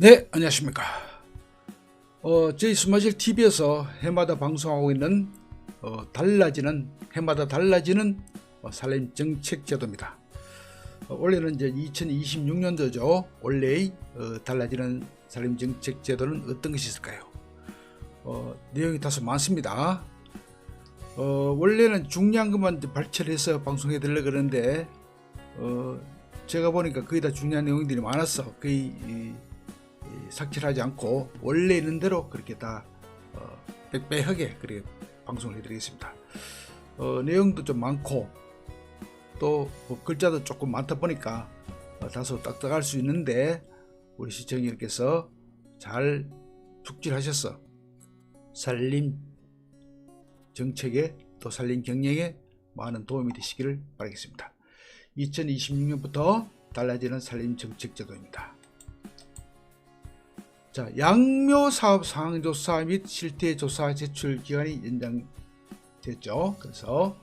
네, 안녕하십니까. 저희 스마실 TV에서 해마다 방송하고 있는 해마다 달라지는 산림 정책 제도입니다. 올해는 이제 2026년도죠. 올해의 달라지는 산림 정책 제도는 어떤 것이 있을까요? 내용이 다소 많습니다. 원래는 중요한 것만 발췌해서 방송해 드리려고 그러는데 제가 보니까 거의 다 중요한 내용들이 많아서 거의 삭제하지 않고 원래 있는 대로 그렇게 다 빽빽하게 그렇게 방송을 해드리겠습니다. 내용도 좀 많고 또 글자도 조금 많다 보니까 다소 딱딱할 수 있는데 우리 시청자님께서 잘 숙지하셔서 산림 정책에 또 산림 경영에 많은 도움이 되시기를 바라겠습니다. 2026년부터 달라지는 산림 정책 제도입니다. 자, 양묘사업 상황조사 및 실태조사 제출 기간이 연장됐죠. 그래서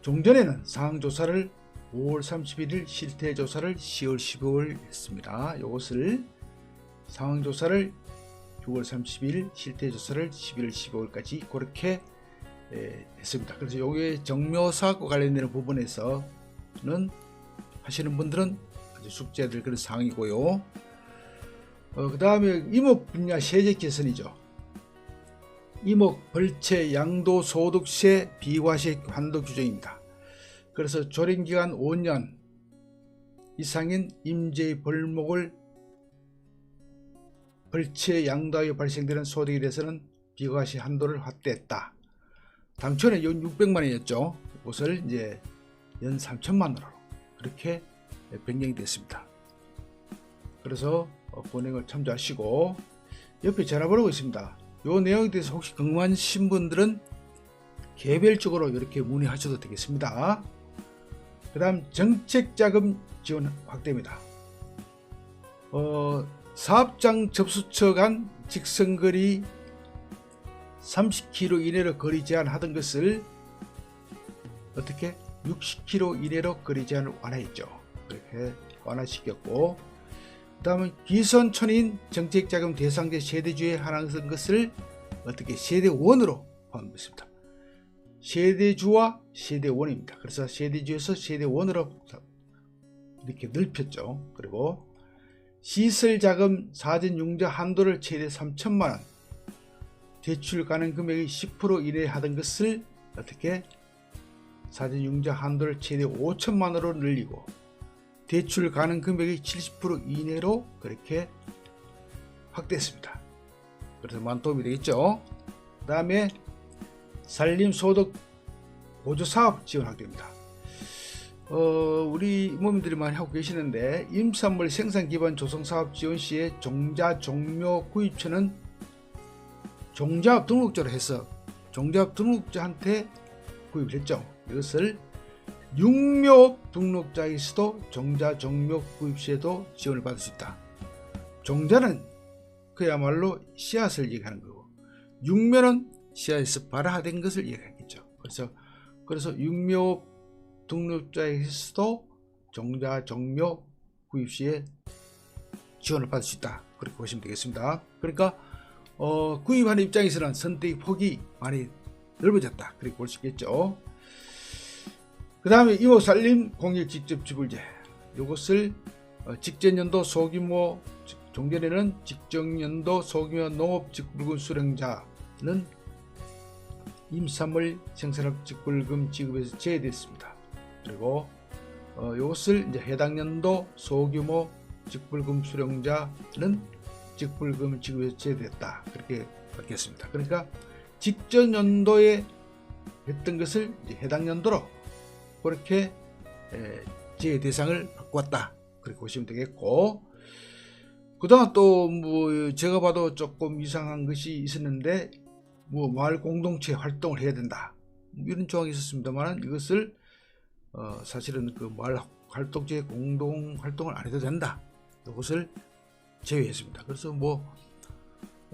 종전에는 상황조사를 5월 31일, 실태조사를 10월 15일 했습니다. 이것을 상황조사를 6월 30일, 실태조사를 11월 15일까지 그렇게 했습니다. 그래서 요게 정묘사업과 관련되는 부분에서는 하시는 분들은 아주 숙제해야 될 그런 사항이고요. 그 다음에 이목 분야 세제 개선이죠. 이목, 벌채, 양도, 소득세, 비과세 환도 규정입니다. 그래서 조림기간 5년 이상인 임대의 벌목을 벌채, 양도하여 발생되는 소득에 대해서는 비과세 한도를 확대했다. 당초는 연 600만원이었죠. 이것을 이제 연 3천만원으로 그렇게 변경이 됐습니다. 그래서 그 내용을 참조하시고 옆에 전화번호가 있습니다. 이 내용에 대해서 혹시 궁금하신 분들은 개별적으로 이렇게 문의하셔도 되겠습니다. 그 다음 정책자금 지원 확대입니다. 사업장 접수처 간 직선거리 30km 이내로 거리 제한하던 것을 어떻게 60km 이내로 거리 제한을 완화했죠. 그렇게 완화시켰고, 그 다음에 기선촌인 정책자금 대상자 세대주에 한한 것을 어떻게 세대원으로 포함했습니다. 세대주와 세대원입니다. 그래서 세대주에서 세대원으로 이렇게 넓혔죠. 그리고 시설자금 사전융자 한도를 최대 3천만원, 대출 가능 금액의 10% 이내 하던 것을 어떻게 사전융자 한도를 최대 5천만원으로 늘리고 대출 가능 금액의 70% 이내로 그렇게 확대했습니다. 그래서 많은 도움이 되겠죠. 그 다음에 산림소득 보조사업 지원 확대입니다. 우리 이모님들이 많이 하고 계시는데 임산물 생산기반 조성사업 지원 시에 종자 종묘 구입처는 종자업 등록자로 해서 종자업 등록자한테 구입을 했죠. 이것을 육묘업 등록자에서도 종자 종묘 구입 시에도 지원을 받을 수 있다. 종자는 그야말로 씨앗을 얘기하는 거고, 육묘는 씨앗에서 발화된 것을 얘기하겠죠. 그래서 육묘업 등록자에서도 종자 종묘 구입 시에 지원을 받을 수 있다. 그렇게 보시면 되겠습니다. 그러니까 구입하는 입장에서는 선택의 폭이 많이 넓어졌다. 그렇게 볼 수 있겠죠. 그 다음에 이모살림 공일 직접 지불제, 이것을 직전연도 소규모, 종전에는 직전연도 소규모 농업 직불금 수령자는 임산물 생산업 직불금 지급에서 제외됐습니다. 그리고 이것을 이제 해당 연도 소규모 직불금 수령자는 직불금 지급에서 제외됐다. 그렇게 바뀌었습니다. 그러니까 직전 연도에 했던 것을 이제 해당 연도로 그렇게 제외 대상을 바꿨다. 그렇게 보시면 되겠고, 그동안 또 뭐 제가 봐도 조금 이상한 것이 있었는데 뭐 마을 공동체 활동을 해야 된다 이런 조항이 있었습니다만, 이것을 사실은 그 마을 활동체 공동 활동을 안 해도 된다. 이것을 제외했습니다. 그래서 뭐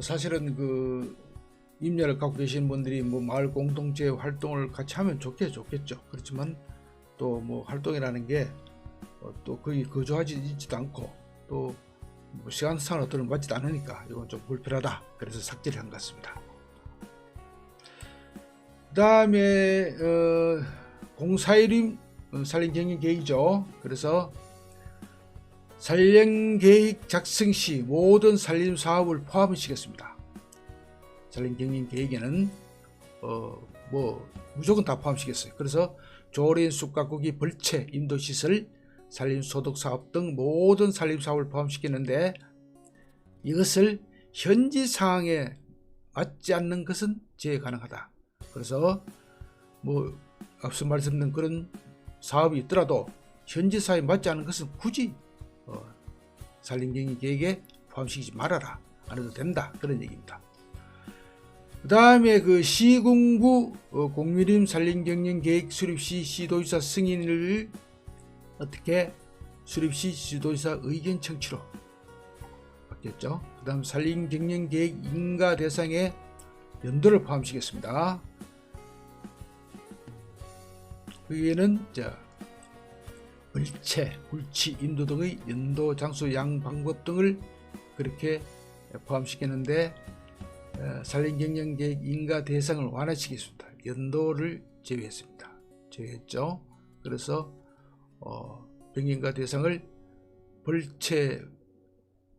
사실은 그 임야를 갖고 계신 분들이 뭐 마을 공동체 활동을 같이 하면 좋겠죠. 그렇지만 또 뭐 활동이라는 게 또 거기 거주하지도 않고 또 뭐 시간상으로 들어맞지도 않으니까 이건 좀 불필요하다. 그래서 삭제를 한 것 같습니다. 그 다음에 0412 산림경영계획이죠. 그래서 산림계획 작성 시 모든 산림사업을 포함시켰습니다. 산림경영계획에는 뭐 무조건 다 포함시켰어요. 그래서 조린, 숲가꾸기, 벌채, 인도시설, 산림소득사업 등 모든 산림사업을 포함시키는데 이것을 현지 상황에 맞지 않는 것은 제외 가능하다. 그래서 뭐 앞서 말씀드린 그런 사업이 있더라도 현지 사회에 맞지 않는 것은 굳이 산림경영계획에 포함시키지 말아라. 안 해도 된다. 그런 얘기입니다. 그 다음에 그 시군구 공유림 산림경영계획 수립시 시도지사 승인을 어떻게 수립시 시도지사 의견 청취로 바뀌었죠. 그 다음 산림경영계획 인가 대상에 연도를 포함시켰습니다. 여기에는 벌채, 굴치, 인도 등의 연도, 장소, 양, 방법 등을 그렇게 포함시켰는데 산림경영계획 인가 대상을 완화시켰습니다. 연도를 제외했습니다. 제외했죠. 그래서 병인가 대상을 벌채,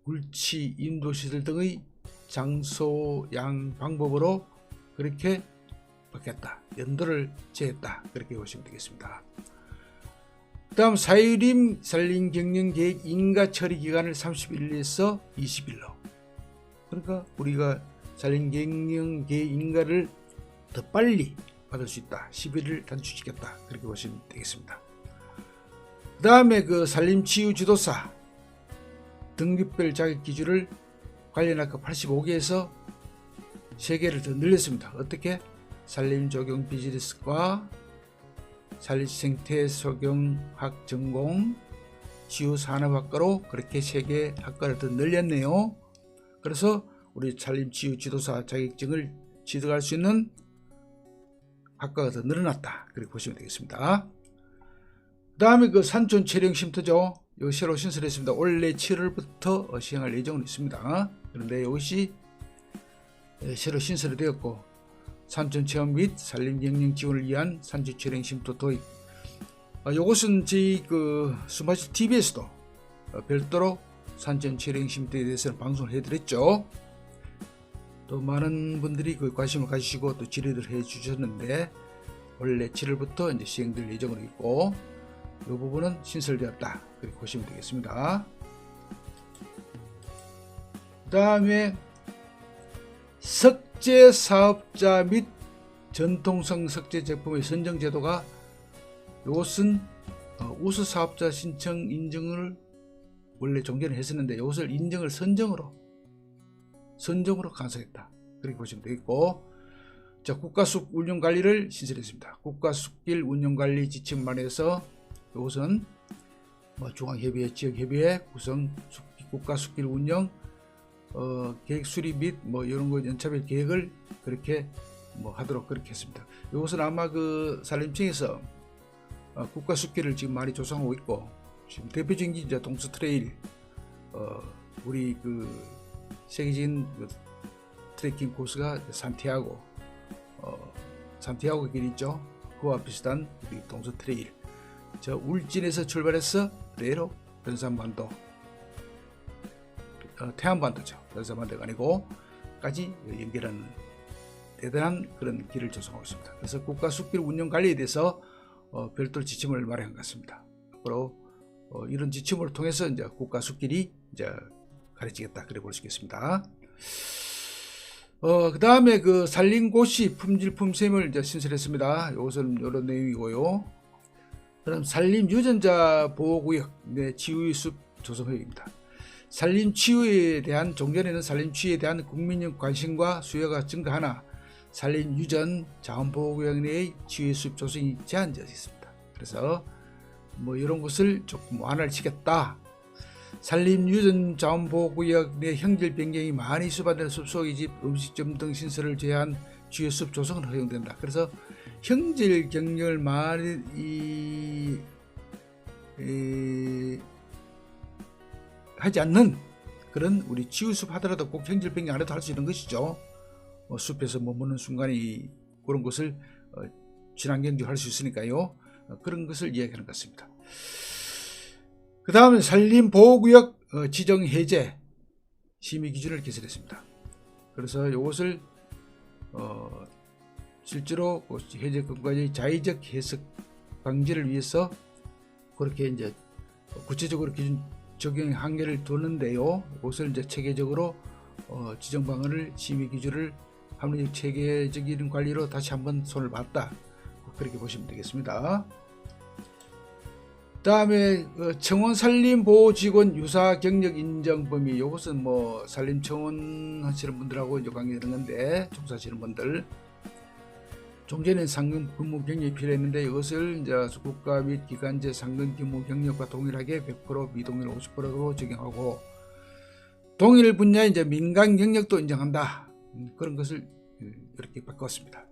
굴치, 인도시설 등의 장소, 양, 방법으로 그렇게 바뀌었다. 연도를 제했다. 그렇게 보시면 되겠습니다. 그 다음 사유림 산림경영계획 인가 처리 기간을 31일에서 20일로. 그러니까 우리가 산림경영계획 인가를 더 빨리 받을 수 있다. 11일 단축시켰다. 그렇게 보시면 되겠습니다. 그 다음에 그 산림치유지도사 등급별 자격 기준을 관련 아까 85개에서 3개를 더 늘렸습니다. 어떻게? 산림조경 비즈니스과 산림생태소경학 전공, 치유산업학과로 그렇게 3개 학과를 더 늘렸네요. 그래서 우리 산림치유지도사 자격증을 취득할 수 있는 학과가 더 늘어났다. 그렇게 보시면 되겠습니다. 그 다음에 그 산촌 촬영 쉼터죠. 이거 새로 신설했습니다. 올해 7월부터 시행할 예정은 있습니다. 그런데 이것이 새로 신설이 되었고, 산촌 체험 및 산림경영 지원을 위한 산촌 촬영 쉼터 도입. 이것은 저희 그 스마트 TV에서도 별도로 산촌 촬영 쉼터에 대해서는 방송을 해드렸죠. 또 많은 분들이 그 관심을 가지시고 또 질의를 해주셨는데 원래 7월부터 이제 시행될 예정으로 있고, 이 부분은 신설되었다. 그렇게 보시면 되겠습니다. 그 다음에 석재 사업자 및 전통성 석재 제품의 선정 제도가, 이것은 우수 사업자 신청 인증을 원래 종전에 했었는데 이것을 인증을 선정으로 간섭했다. 그렇게 보시면 되겠고, 자, 국가숲 운영관리를 신설했습니다. 국가숲길 운영관리 지침만에서 이것은 중앙협의회, 지역협의회 구성 국가숲길 운영 계획 수립 및 이런 거 연차별 계획을 그렇게 하도록 그렇게 했습니다. 이것은 아마 그 산림청에서 국가숲길을 지금 많이 조성하고 있고, 지금 대표적인 게 이제 동서 트레일, 우리 그 세계적인 그 트레킹 코스가 산티아고 길 있죠. 그와 비슷한 우리 동서 트레일, 저 울진에서 출발해서 그대로 변산반도, 태안반도죠. 변산반도가 아니고 까지 연결하는 대단한 그런 길을 조성하고 있습니다. 그래서 국가숲길 운영 관리에 대해서 별도 지침을 마련한 것 같습니다. 앞으로 이런 지침을 통해서 이제 국가숲길이 이제 가려지겠다. 그래 볼 수 있겠습니다. 그 다음에 그 산림고시 품질품셈을 이제 신설했습니다. 이것은 이런 내용이고요. 그다음 산림유전자 보호구역 치유숲 조성회의입니다. 산림치유에 대한, 종전에는 산림치유에 대한 국민적 관심과 수요가 증가하나 산림유전 자원보호구역 내의 치유숲 조성이 제한되어 있습니다. 그래서 이런 것을 조금 완화를 시켰다. 산림유전 자원보호구역 내 형질 변경이 많이 수반되는 숲속의 집, 음식점 등 신설을 제한 치유숲 조성은 허용된다. 그래서 형질 변경을 많이 하지 않는 그런 우리 지우숲 하더라도 꼭 행질병이 안 해도 할 수 있는 것이죠. 숲에서 머무는 순간이 그런 것을 친환경적으로 할 수 있으니까요. 그런 것을 이야기하는 것 같습니다. 그 다음에 산림보호구역 지정 해제 심의 기준을 개설했습니다. 그래서 이것을 실제로 해제권까지 자의적 해석 방지를 위해서 그렇게 이제 구체적으로 기준 적용 한계를 두는데요. 이것을 이제 체계적으로 지정 방안을 심의 기준을 합리적 체계적인 관리로 다시 한번 손을 봤다. 그렇게 보시면 되겠습니다. 다음에 청원산림보호직원 유사 경력 인정 범위, 이것은 뭐 산림청원 하시는 분들하고 이제 관계되는 건데, 종사하시는 분들 종전에 상근 근무 경력이 필요했는데 이것을 이제 국가 및 기관제 상근 근무 경력과 동일하게 100% 미동일 50%로 적용하고, 동일 분야의 이제 민간 경력도 인정한다. 그런 것을 이렇게 바꿨습니다.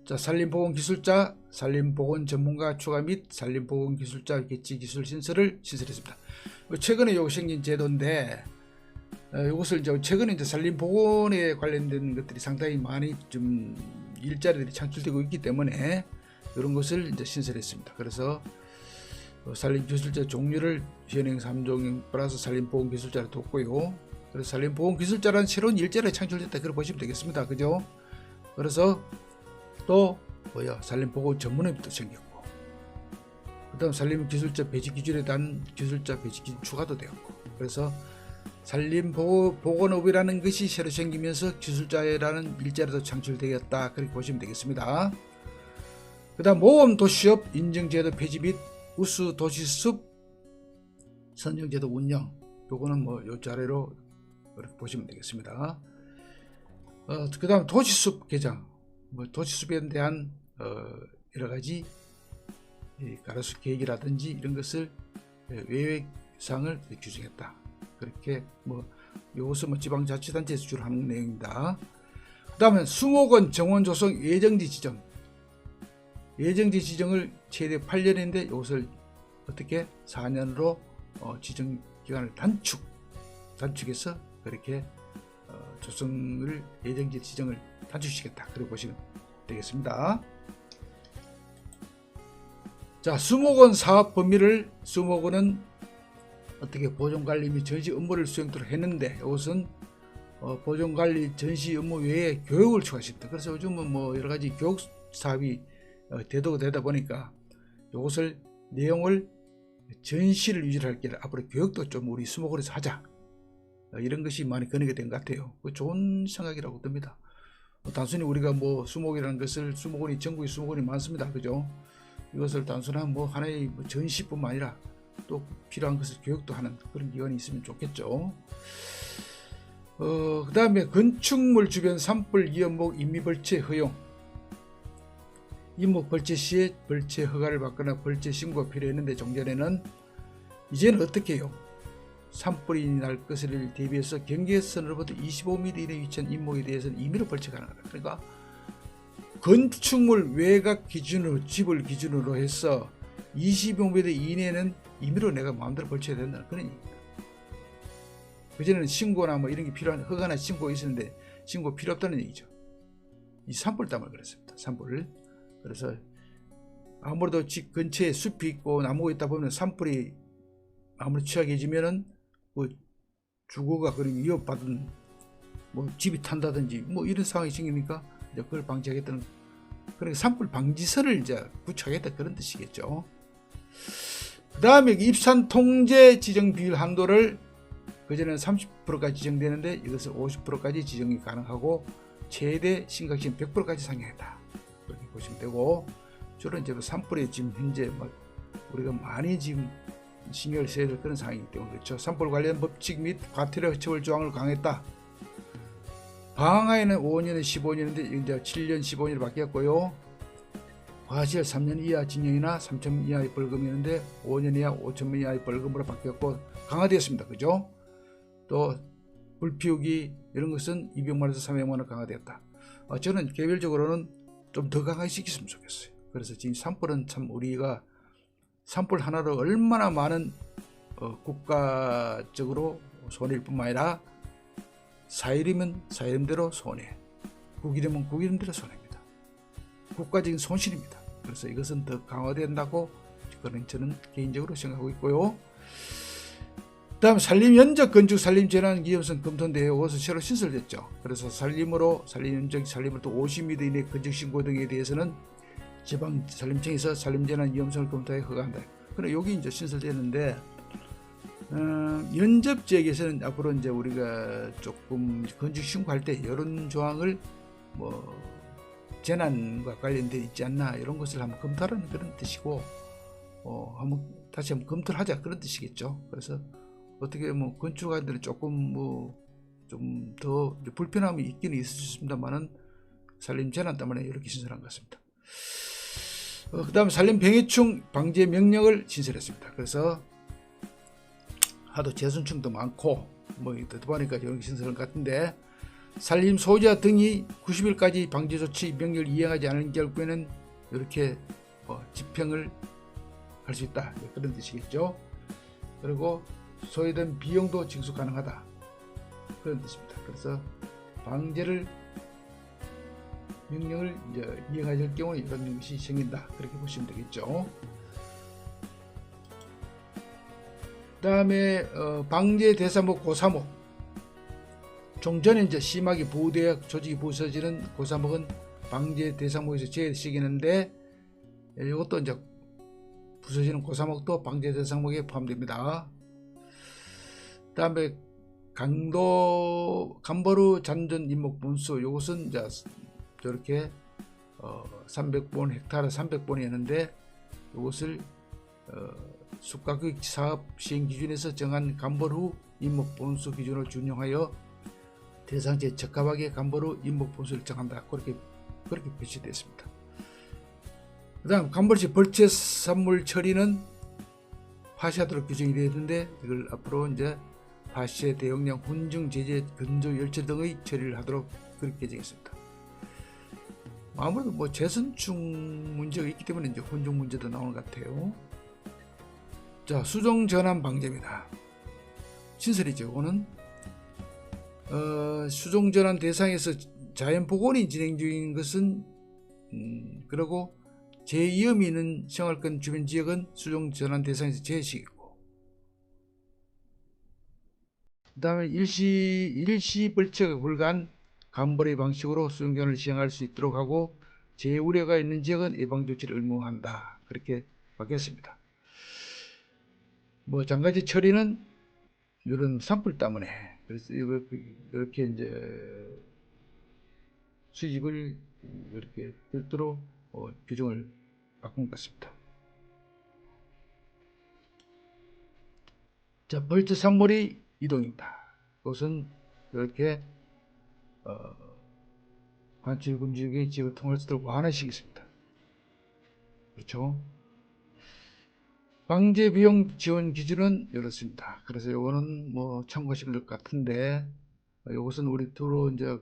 자, 산림보건기술자, 산림보건 전문가 추가 및 산림보건기술자 개치 기술 신설을 신설했습니다. 최근에 요 생긴 제도인데, 이것을 이제 최근에 이제 산림보건에 관련된 것들이 상당히 많이 좀 일자리들이 창출되고 있기 때문에 이런 것을 이제 신설했습니다. 그래서 산림기술자 종류를 현행 3종 플러스 산림보건기술자를 뒀고요. 그래서 산림보건기술자라는 새로운 일자리가 창출됐다, 그렇게 보시면 되겠습니다. 그죠? 그래서 또 산림보건 전문업도 생겼고, 그 다음 산림기술자 배치 기준에 대한 기술자 배치 기준 추가도 되었고, 그래서 산림보건업이라는 것이 새로 생기면서 기술자라는 일자리도 창출되었다, 그렇게 보시면 되겠습니다. 그 다음 모험도시업 인증제도 폐지 및 우수도시숲 선정제도 운영, 요거는 뭐 요 자료로 이렇게 보시면 되겠습니다. 그 다음 도시숲 개장, 도시숲에 대한 여러가지 가로수 계획이라든지 이런 것을 계획상을 규정했다. 그렇게 이것은 지방자치단체에서 주로 하는 내용입니다. 그 다음에 수목원 정원 조성 예정지 지정, 예정지 지정을 최대 8년인데 이것을 어떻게 4년으로 지정 기간을 단축해서 그렇게 조성을 예정지 지정을 단축시켰다, 그렇게 보시면 되겠습니다. 자, 수목원 사업 범위를, 수목원은 어떻게 보존관리 및 전시 업무를 수행토록 했는데 이것은 보존관리 전시 업무 외에 교육을 추가했습니다. 그래서 요즘은 뭐 여러가지 교육 사업이 대두가 되다 보니까 이것을 내용을 전시를 위주로 할 게 아니라 앞으로 교육도 좀 우리 수목원에서 하자, 이런 것이 많이 건의가 된 것 같아요. 좋은 생각이라고 듭니다. 단순히 우리가 수목이라는 것을, 수목원이 전국에 수목원이 많습니다. 그죠? 이것을 단순한 하나의 전시뿐만 아니라 또 필요한 것을 교육도 하는 그런 기관이 있으면 좋겠죠. 그 다음에 건축물 주변 산불 위험목 임미벌채 허용, 임목 벌채 시에 벌채 허가를 받거나 벌채 신고가 필요했는데 종전에는, 이제는 어떻게 해요? 산불이 날 것을 대비해서 경계선으로부터 25m 이내에 위치한 임목에 대해서는 임의로 벌채가 가능하다. 그러니까 건축물 외곽 기준으로, 집을 기준으로 해서 25m 이내는 임의로 내가 마음대로 벌쳐야 된다는 그런 얘기입니다. 그전에는 신고나 이런 게 필요한, 허가나 신고가 있었는데 신고 필요 없다는 얘기죠. 이 산불 때문에 그렇습니다. 산불. 그래서 아무래도 집 근처에 숲이 있고 나무가 있다 보면 산불이 아무리 취약해지면은 주거가 그런 위협받은 집이 탄다든지 이런 상황이 생기니까 이제 그걸 방지하겠다는, 그러니까 산불 방지선을 이제 구축하겠다, 그런 뜻이겠죠. 그 다음에 입산 통제 지정 비율 한도를 그전에는 30%까지 지정되는데 이것을 50%까지 지정이 가능하고 최대 심각시는 100%까지 상향했다, 그렇게 보시면 되고, 주로 이제 산불이 지금 현재 우리가 많이 지금 신경을 써야 될 그런 상황이기 때문에 그렇죠. 산불 관련 법칙 및 과태료 처벌 조항을 강화했다. 방화에는 5년에 15년인데 이제 7년 15년으로 바뀌었고요. 과실 3년 이하 징역이나 3,000원 이하의 벌금이었는데 5년 이하 5,000원 이하의 벌금으로 바뀌었고 강화되었습니다. 그죠? 또 불피우기 이런 것은 200만 원에서 300만 원 강화되었다. 저는 개별적으로는 좀 더 강화시켰으면 좋겠어요. 그래서 지금 산불은 참 우리가 산불 하나로 얼마나 많은 국가적으로 손해일 뿐만 아니라 사이름은 사이름대로 손해, 국이름은 국이름대로 손해입니다. 국가적인 손실입니다. 그래서 이것은 더 강화된다고 저는 개인적으로 생각하고 있고요. 다음 산림 연적 건축 산림 재난 위험성 검토인데 이것은 새로 신설됐죠. 그래서 산림으로 또 50m 이내 건축 신고 등에 대해서는 지방 산림청에서 산림 재난 위험성을 검토해 허가한다. 그래 여기 이제 신설되는데 연접 지역에서는 앞으로 이제 우리가 조금 건축 신고할 때 이런 조항을 뭐 재난과 관련돼 있지 않나 이런 것을 한번 검토하라는 그런 뜻이고 다시 한번 검토를 하자 그런 뜻이겠죠. 그래서 어떻게 뭐 건축가들은 조금 뭐 좀 더 불편함이 있기는 있을 수 있습니다만은 산림 재난 때문에 이렇게 신설한 것 같습니다. 그 다음 산림 병해충 방제 명령을 신설했습니다. 그래서 하도 재선충도 많고 뭐 듣다 보니까 이렇게 신설한 것 같은데 산림 소유자 등이 90일까지 방제 조치 명령을 이행하지 않은 경우에는 이렇게 집행을 할 수 있다 그런 뜻이겠죠. 그리고 소요된 비용도 징수 가능하다 그런 뜻입니다. 그래서 방제를 명령을 이제 이행하지 않을 경우에 이런 것이 생긴다 그렇게 보시면 되겠죠. 그 다음에 방제 대상목 고사목 종전에 이제 심하게 보호되어 조직이 부서지는 고사목은 방제 대상목에서 제외시키는데 이것도 이제 부서지는 고사목도 방제 대상목에 포함됩니다. 그 다음에 간보루 잔전 임목 분수 이것은 이제 저렇게 300본 헥타르 300본이었는데 이것을 숲가꾸기 사업 시행 기준에서 정한 간보루 임목 본수 기준을 준용하여 대상지에 적합하게 간보루 임목 본수를 정한다. 그렇게 표시되어 있습니다. 그 다음 간보루시 벌채 산물 처리는 파시하도록 규정이 되어 있는데 이걸 앞으로 이제 파시의 대용량 훈증 제재 건조 열처 등의 처리를 하도록 그렇게 개정했습니다. 아무래도 뭐 재선충 문제가 있기 때문에 이제 혼종 문제도 나오는 것 같아요. 자, 수종 전환 방제입니다. 신설이죠. 이거는 수종 전환 대상에서 자연 복원이 진행 중인 것은 그리고 재위험이 있는 생활권 주변 지역은 수종 전환 대상에서 제외시키고, 그 다음에 일시 벌채가 불가한 간벌의 방식으로 수종 전환을 시행할 수 있도록 하고 재우려가 있는 지역은 예방 조치를 의무화한다. 그렇게 바뀌었습니다. 뭐 장가지 처리는 이런 산불 때문에 그래서 이렇게 이제 수집을 이렇게 별도로 규정을 바꾼 것 같습니다. 자, 벌채 산물의 이동입니다. 그것은 이렇게 관출 금지구역의 지역을 통해서 완화시키고 있습니다. 그렇죠? 방제 비용 지원 기준은 이렇습니다. 그래서 요거는 뭐 참고하시면 될 것 같은데, 요것은 우리 주로 이제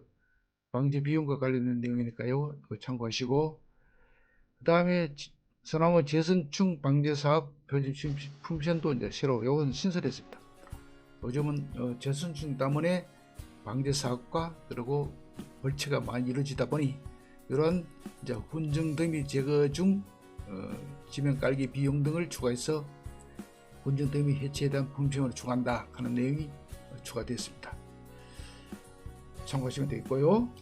방제 비용과 관련된 내용이니까요. 참고하시고, 그 다음에 소나무 재선충 방제 사업 표준 품편도 이제 새로 요건 신설했습니다. 요즘은 재선충 때문에 방제 사업과 그리고 벌채가 많이 이루어지다 보니 이런 이제 훈증 더미 제거 중 지면 깔기 비용 등을 추가해서 훈증 더미 해체에 대한 품평을 추가한다 하는 내용이 추가되었습니다. 참고하시면 되겠고요.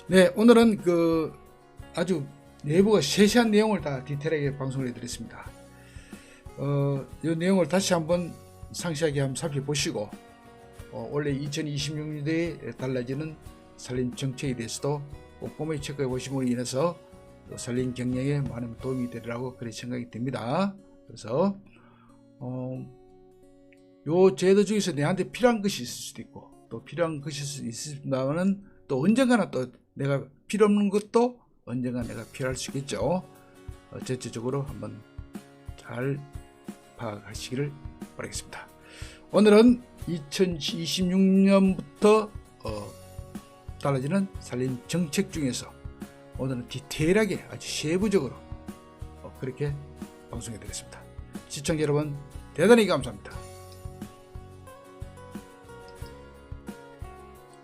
네, 오늘은 아주 내부가 세세한 내용을 다 디테일하게 방송을 해드렸습니다. 이 내용을 다시 한번 상세하게 한번 살펴보시고 원래 2026년도에 달라지는 산림 정책에 대해서도 꼼꼼히 체크해 보심으로 인해서 산림 경영에 많은 도움이 되리라고 그렇게 생각이 듭니다. 그래서 요 제도 중에서 내한테 필요한 것이 있을 수도 있고 또 필요한 것이 있습니다만은 또 언젠가는 또 내가 필요 없는 것도 언젠가 내가 필요할 수 있겠죠. 전체적으로 한번 잘 파악하시기를 바라겠습니다. 오늘은 2026년부터 달라지는 산림 정책 중에서 오늘은 디테일하게 아주 세부적으로 그렇게 방송해 드렸습니다. 시청자 여러분 대단히 감사합니다.